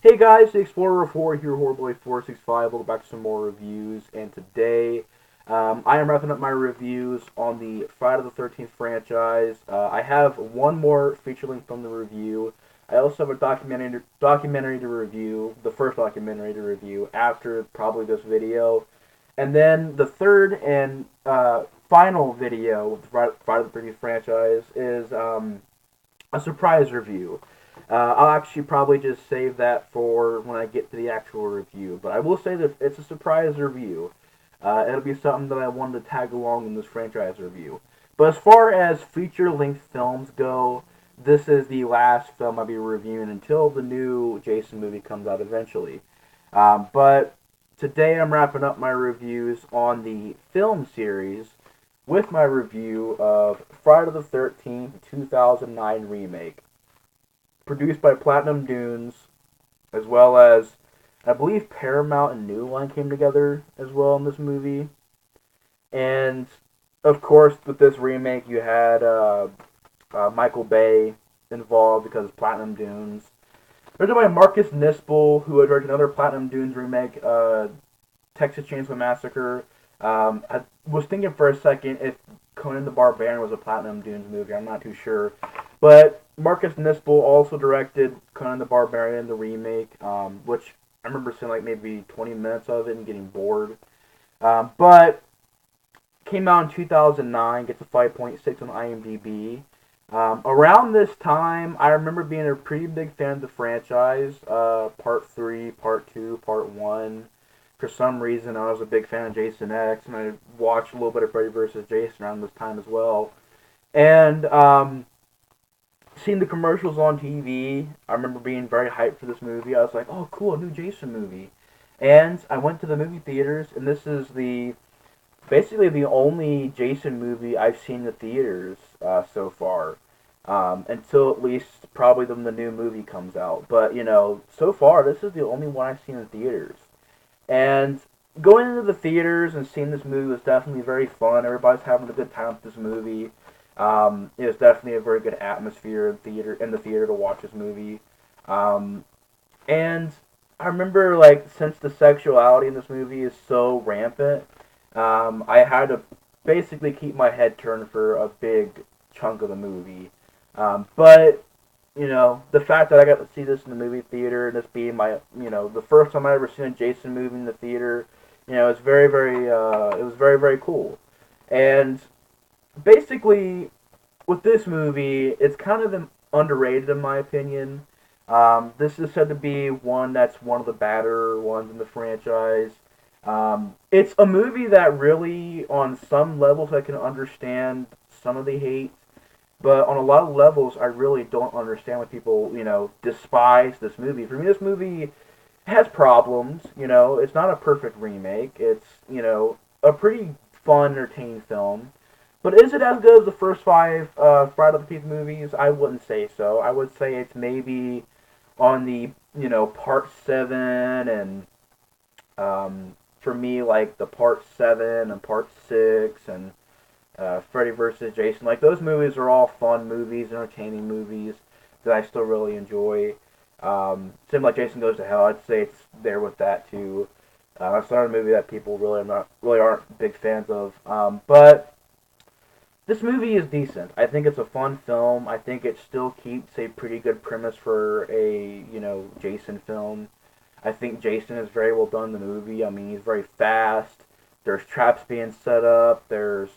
Hey guys, the Explorer 4 here, Horrorboy465. Welcome back to some more reviews, and today I am wrapping up my reviews on the Friday the 13th franchise. I have one more feature length from the review. I also have a documentary to review, the first documentary to review after probably this video, and then the third and final video with the Friday the 13th franchise is a surprise review. I'll actually probably just save that for when I get to the actual review. But I will say that it's a surprise review. It'll be something that I wanted to tag along in this franchise review. But as far as feature-length films go, this is the last film I'll be reviewing until the new Jason movie comes out eventually. But today I'm wrapping up my reviews on the film series with my review of Friday the 13th, 2009 remake, produced by Platinum Dunes, as well as I believe Paramount and New Line came together as well in this movie. And of course, with this remake, you had Michael Bay involved because Platinum Dunes. Directed by Marcus Nispel, who had directed another Platinum Dunes remake, Texas Chainsaw Massacre. I was thinking for a second if Conan the Barbarian was a Platinum Dunes movie. I'm not too sure. But Marcus Nispel also directed Conan the Barbarian, the remake, which I remember seeing like maybe 20 minutes of it and getting bored. But came out in 2009, gets a 5.6 on IMDb. Around this time, I remember being a pretty big fan of the franchise. Part 3, Part 2, Part 1. For some reason, I was a big fan of Jason X, and I watched a little bit of Freddy vs. Jason around this time as well. And seeing the commercials on TV, I remember being very hyped for this movie. I was like, oh, cool, a new Jason movie. And I went to the movie theaters, and this is basically the only Jason movie I've seen in the theaters so far. Until at least probably when the new movie comes out. But, so far, this is the only one I've seen in theaters. And going into the theaters and seeing this movie was definitely very fun. Everybody's having a good time with this movie. It was definitely a very good atmosphere in the theater to watch this movie. Um, and I remember, like, since the sexuality in this movie is so rampant, I had to basically keep my head turned for a big chunk of the movie. But the fact that I got to see this in the movie theater and this being the first time I ever seen a Jason movie in the theater, it's very, very, it was very, very cool. And basically, with this movie, it's kind of underrated in my opinion. This is said to be one that's one of the better ones in the franchise. It's a movie that really, on some levels, I can understand some of the hate, but on a lot of levels, I really don't understand why people, despise this movie. For me, this movie has problems. It's not a perfect remake. It's, a pretty fun, entertaining film. But is it as good as the first five Friday the 13th movies? I wouldn't say so. I would say it's maybe on the, part 7 and, for me, like the part 7 and part 6 and Freddy vs. Jason. Like, those movies are all fun movies, entertaining movies that I still really enjoy. Same like Jason Goes to Hell, I'd say it's there with that too. That's not a movie that people really aren't big fans of. But this movie is decent. I think it's a fun film. I think it still keeps a pretty good premise for a Jason film. I think Jason is very well done in the movie. I mean, he's very fast. There's traps being set up. There's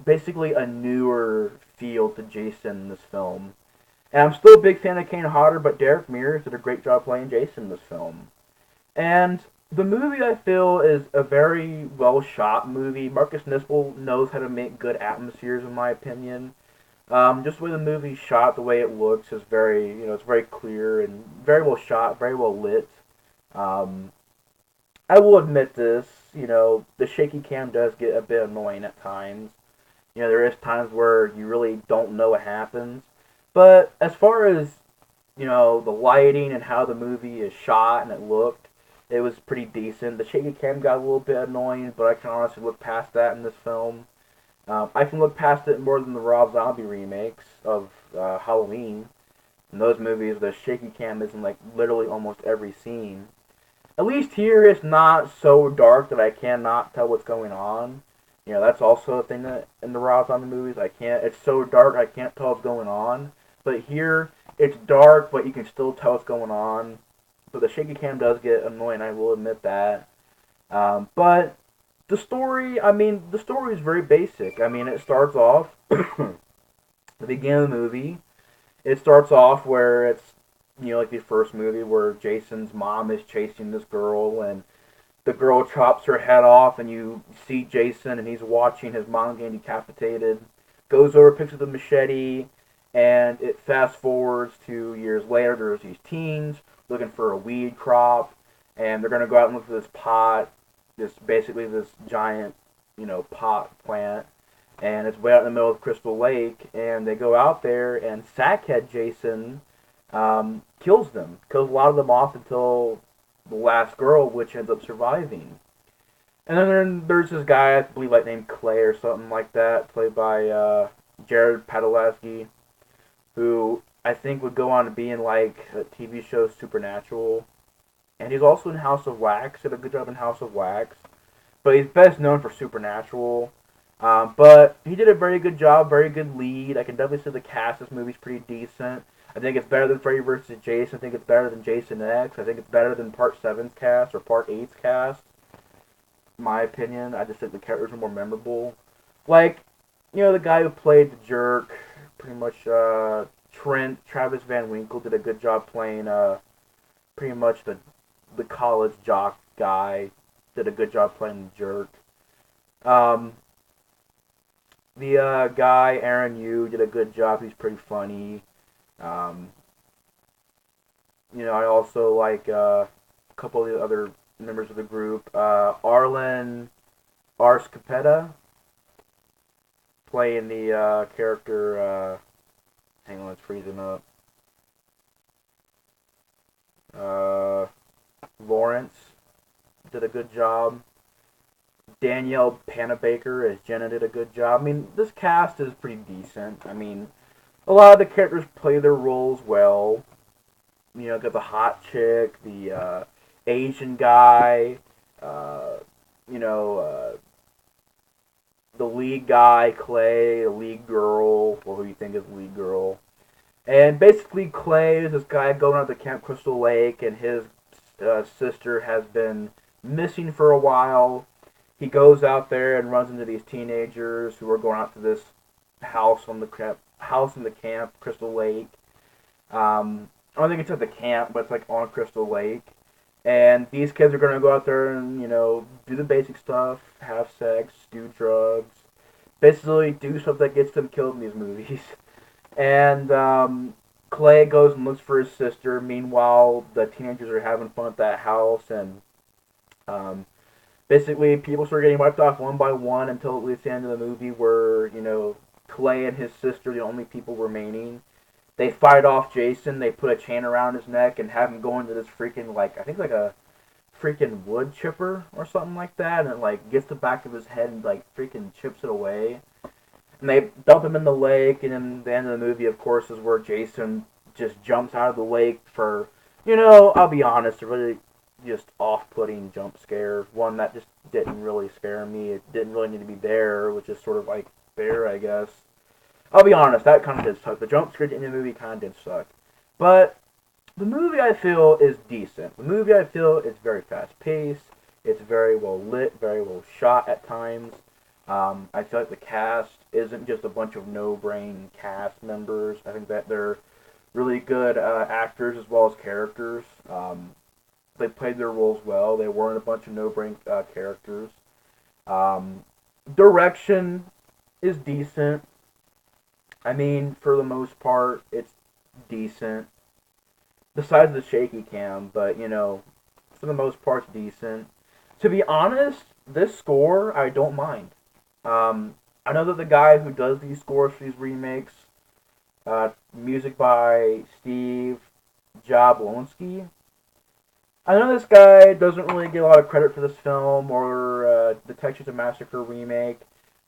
basically a newer feel to Jason in this film. And I'm still a big fan of Kane Hodder, but Derek Mears did a great job playing Jason in this film. And the movie, I feel, is a very well shot movie. Marcus Nispel knows how to make good atmospheres, in my opinion. Just the way the movie's shot, the way it looks is very, it's very clear and very well shot, very well lit. Um, I will admit this, the shaky cam does get a bit annoying at times. There is times where you really don't know what happens. But as far as, the lighting and how the movie is shot and it looked, it was pretty decent. The shaky cam got a little bit annoying, but I can honestly look past that in this film. I can look past it more than the Rob Zombie remakes of Halloween. In those movies, the shaky cam is in like literally almost every scene. At least here, it's not so dark that I cannot tell what's going on. You know, that's also a thing that in the Raw Zombie movies, I can't. It's so dark I can't tell what's going on. But here, it's dark, but you can still tell what's going on. But the shaky cam does get annoying. I will admit that. But the story, I mean, the story is very basic. I mean, it starts off the beginning of the movie. It starts off where it's like the first movie where Jason's mom is chasing this girl and the girl chops her head off and you see Jason and he's watching his mom getting decapitated. Goes over, picks up the machete, and it fast forwards to years later. There's these teens looking for a weed crop, and they're gonna go out and look for this pot, this giant, pot plant, and it's way out in the middle of Crystal Lake. And they go out there, and Sackhead Jason kills a lot of them off until the last girl, which ends up surviving. And then there's this guy, I believe, like named Clay or something like that, played by Jared Padalecki, who I think would go on to be in like a TV show Supernatural, and he's also in House of Wax. Did a good job in House of Wax, but he's best known for Supernatural. But he did a very good job, very good lead. I can definitely say the cast of this movie's pretty decent. I think it's better than Freddy vs. Jason. I think it's better than Jason X. I think it's better than Part 7's cast or Part 8's cast. In my opinion, I just think the characters are more memorable. Like, the guy who played the jerk, pretty much Travis Van Winkle did a good job playing pretty much the college jock guy. Did a good job playing the jerk. Um, the guy, Aaron Yu, did a good job. He's pretty funny. Um, I also like a couple of the other members of the group. Arlen Arscapeta playing the character. Hang on, let's freeze him up. Lawrence did a good job. Danielle Panabaker as Jenna did a good job. I mean, this cast is pretty decent. I mean, a lot of the characters play their roles well. Got the hot chick, the Asian guy, uh, you know, uh, the lead guy, Clay, the lead girl, or who you think is the lead girl. And basically, Clay is this guy going out to Camp Crystal Lake, and his sister has been missing for a while. He goes out there and runs into these teenagers who are going out to this house in the camp, Crystal Lake. I don't think it's at the camp, but it's like on Crystal Lake. And these kids are gonna go out there and do the basic stuff, have sex, do drugs, basically do stuff that gets them killed in these movies. And Clay goes and looks for his sister. Meanwhile, the teenagers are having fun at that house, and um, basically people start getting wiped off one by one until at least the end of the movie, where Clay and his sister are the only people remaining. They fight off Jason. They put a chain around his neck and have him go into this freaking I think like a freaking wood chipper or something like that, and it gets the back of his head and freaking chips it away. And they dump him in the lake, and then the end of the movie, of course, is where Jason just jumps out of the lake for, I'll be honest, a really just off-putting jump scare. One that just didn't really scare me. It didn't really need to be there, which is sort of there, I guess. I'll be honest, that kind of did suck. The jump scare in the movie kind of did suck. But the movie, I feel, is decent. The movie, I feel, is very fast-paced. It's very well lit, very well shot at times. I feel like the cast isn't just a bunch of no-brain cast members. I think that they're really good actors as well as characters. They played their roles well. They weren't a bunch of no-brain characters. Direction is decent. I mean, for the most part, it's decent. Besides the shaky cam, but, for the most part, it's decent. To be honest, this score, I don't mind. I know that the guy who does these scores for these remakes, music by Steve Jablonski. I know this guy doesn't really get a lot of credit for this film or the Texas Massacre remake.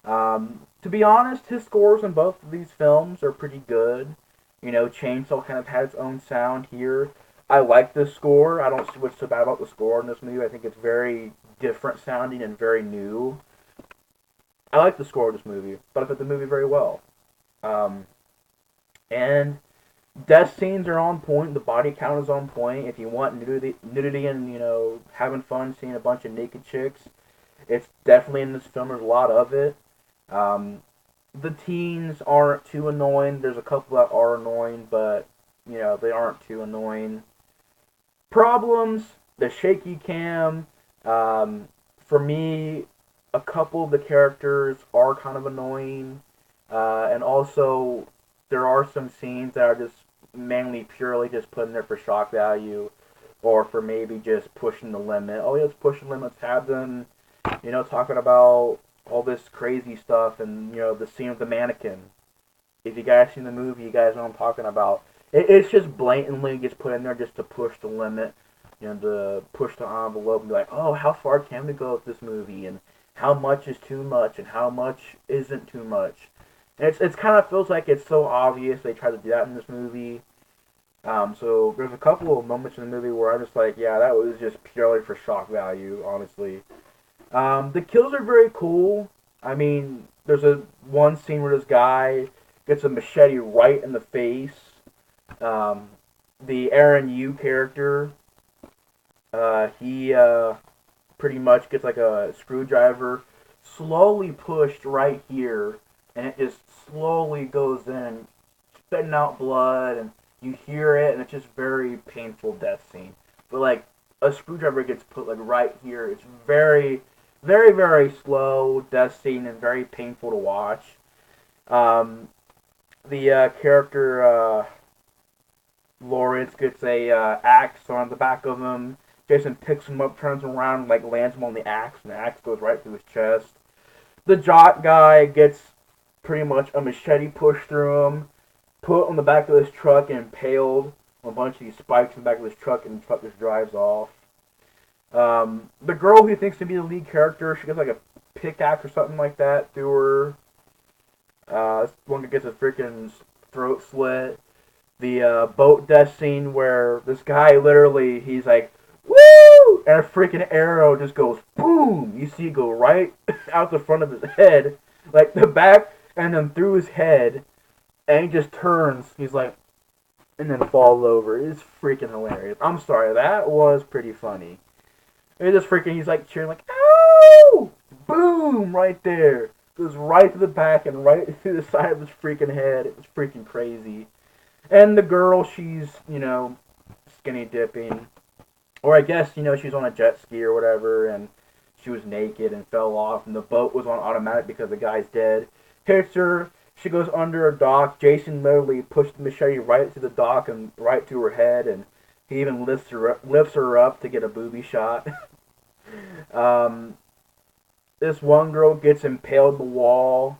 To be honest, his scores in both of these films are pretty good. Chainsaw kind of had its own sound here. I like the score. I don't see what's so bad about the score in this movie. I think it's very different sounding and very new. I like the score of this movie, but I fit the movie very well. Um, and death scenes are on point. The body count is on point. If you want nudity and having fun seeing a bunch of naked chicks, it's definitely in this film. There's a lot of it. Um, the teens aren't too annoying. There's a couple that are annoying, but they aren't too annoying. Problems: the shaky cam. Um, for me, a couple of the characters are kind of annoying, and also there are some scenes that are just mainly purely just put in there for shock value, or for maybe just pushing the limit. Oh, yeah, let's push the limits. Have them, talking about all this crazy stuff, and the scene of the mannequin. If you guys seen the movie, you guys know what I'm talking about. It's just blatantly gets put in there just to push the limit, to push the envelope and be like, oh, how far can we go with this movie, and how much is too much, and how much isn't too much. And it's kind of feels like it's so obvious they try to do that in this movie. So there's a couple of moments in the movie where I'm just like, yeah, that was just purely for shock value, honestly. The kills are very cool. I mean, there's a one scene where this guy gets a machete right in the face. Um, the Aaron Yu character, he pretty much gets like a screwdriver slowly pushed right here, and it just slowly goes in, spitting out blood, and you hear it, and it's just very painful death scene. But like a screwdriver gets put like right here, it's very, very, very slow death scene and very painful to watch. Um, the character Lawrence gets a axe on the back of him. Jason picks him up, turns him around, like lands him on the axe, and the axe goes right through his chest. The jock guy gets pretty much a machete pushed through him, put on the back of this truck, and impaled on a bunch of these spikes in the back of this truck, and the truck just drives off. The girl who thinks to be the lead character, she gets like a pickaxe or something like that through her. This one gets a freaking throat slit. The boat death scene where this guy literally, he's like, woo! And a freaking arrow just goes boom! You see it go right out the front of his head, like the back, and then through his head, and he just turns. He's like, and then falls over. It's freaking hilarious. I'm sorry, that was pretty funny. It just freaking, he's like cheering, like, ow! Boom! Right there. Goes right to the back and right through the side of his freaking head. It was freaking crazy. And the girl, she's, skinny dipping. Or I guess, she's on a jet ski or whatever, and she was naked and fell off, and the boat was on automatic because the guy's dead. Hits her. She goes under a dock. Jason literally pushed the machete right to the dock and right to her head, and he even lifts her up to get a booby shot. um, this one girl gets impaled in the wall.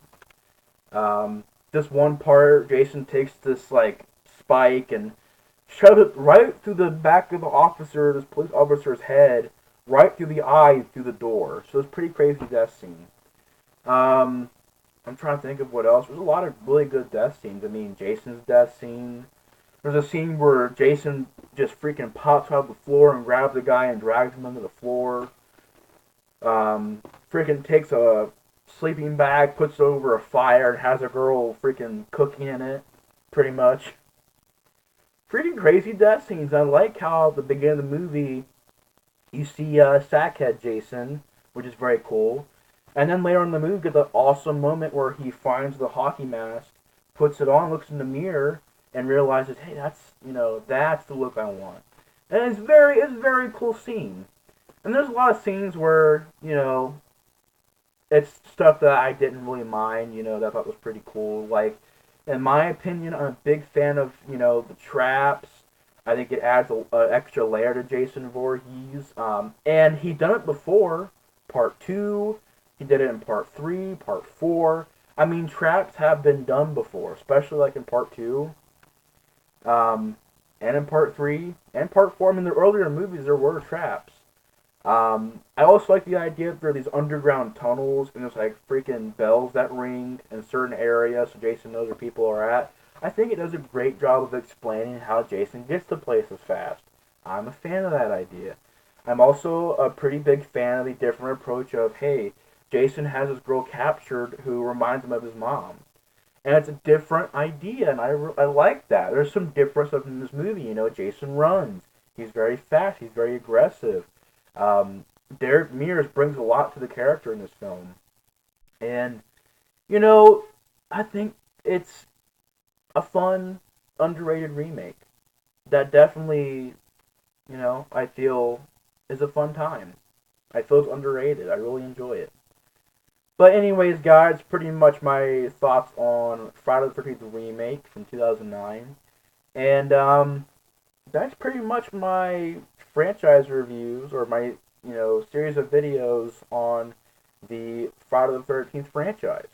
This one part, Jason takes this, like, spike and shoves it right through the back of this police officer's head, right through the eye, through the door. So it's a pretty crazy death scene. I'm trying to think of what else. There's a lot of really good death scenes. I mean, Jason's death scene. There's a scene where Jason just freaking pops out of the floor and grabs the guy and drags him into the floor. Freaking takes a sleeping bag, puts it over a fire, and has a girl freaking cooking in it, pretty much. Freaking crazy death scenes. I like how at the beginning of the movie, you see Sackhead Jason, which is very cool. And then later in the movie, get the awesome moment where he finds the hockey mask, puts it on, looks in the mirror, and realizes, hey, that's the look I want. And it's a very cool scene. And there's a lot of scenes where, it's stuff that I didn't really mind, that I thought was pretty cool. Like, in my opinion, I'm a big fan of, the traps. I think it adds an extra layer to Jason Voorhees. And he done it before, part 2. He did it in part 3, part 4. I mean, traps have been done before, especially like in part 2. And in part 3, and part 4. I mean, the earlier movies, there were traps. I also like the idea that there are these underground tunnels and there's like freaking bells that ring in certain areas so Jason knows where people are at. I think it does a great job of explaining how Jason gets to places fast. I'm a fan of that idea. I'm also a pretty big fan of the different approach of, hey, Jason has this girl captured who reminds him of his mom. And it's a different idea, and I like that. There's some difference in this movie. You know, Jason runs. He's very fast. He's very aggressive. Um, Derek Mears brings a lot to the character in this film. And, you know, I think it's a fun, underrated remake that definitely, I feel is a fun time. I feel it's underrated. I really enjoy it. But anyways, guys, pretty much my thoughts on Friday the 13th remake from 2009. And that's pretty much my franchise reviews or my, series of videos on the Friday the 13th franchise.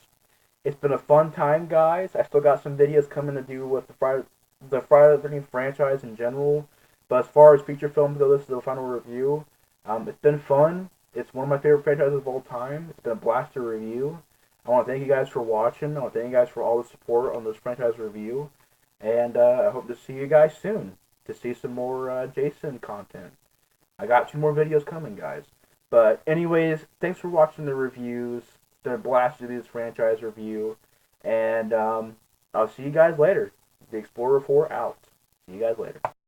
It's been a fun time, guys. I still got some videos coming to do with the Friday the 13th franchise in general. But as far as feature films go, this is the final review. It's been fun. It's one of my favorite franchises of all time. It's been a blast to review. I want to thank you guys for watching. I want to thank you guys for all the support on this franchise review. And I hope to see you guys soon to see some more Jason content. I got 2 more videos coming, guys. But anyways, thanks for watching the reviews. It's been a blast to do this franchise review. And I'll see you guys later. The Explorer 4 out. See you guys later.